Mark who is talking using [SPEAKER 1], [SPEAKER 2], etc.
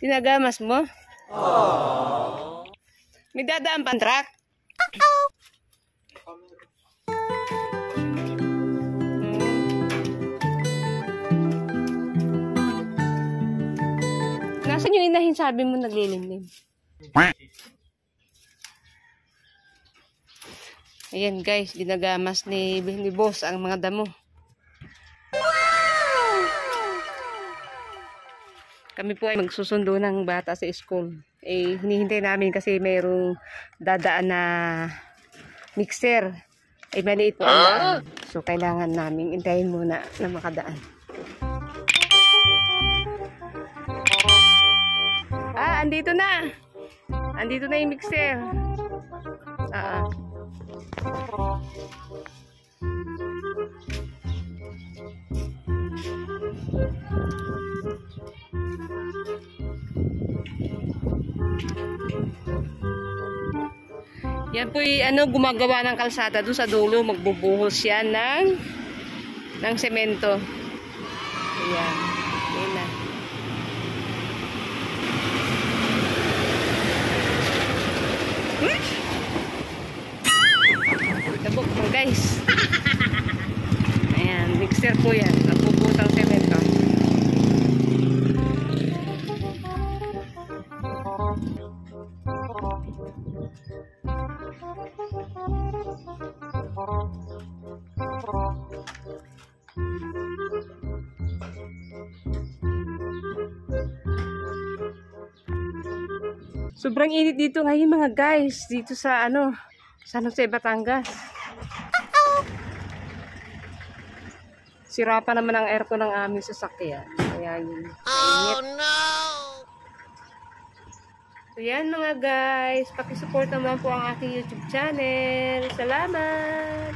[SPEAKER 1] Ginagamas mo? Aww. May dadaan pang truck? Nasaan yung inahin sabi mo naglilimlim? Ayan guys, ginagamas ni boss ang mga damo. Wow! Kami po ay magsusundo ng bata sa school. Eh, hinihintay namin kasi mayroong dadaan na mixer. Ay maliit po ang daan. So, kailangan namin hintayin muna na makadaan. Andito na. Andito na yung mixer. Yan po gumagawa ng kalsada doon sa dulo. Magbubuhos yan ng semento. Ayan. Ayan na. Dabok mo guys. Ayan, mixer po yan. Nagpuputang semento. Sobrang init dito ngayon mga guys. Dito sa San Jose, Batangas. Sira pa naman ang aircon ng aming sasakyan. Kaya yun. Oh no! So yan mga guys. Pakisupport naman po ang aking YouTube channel. Salamat!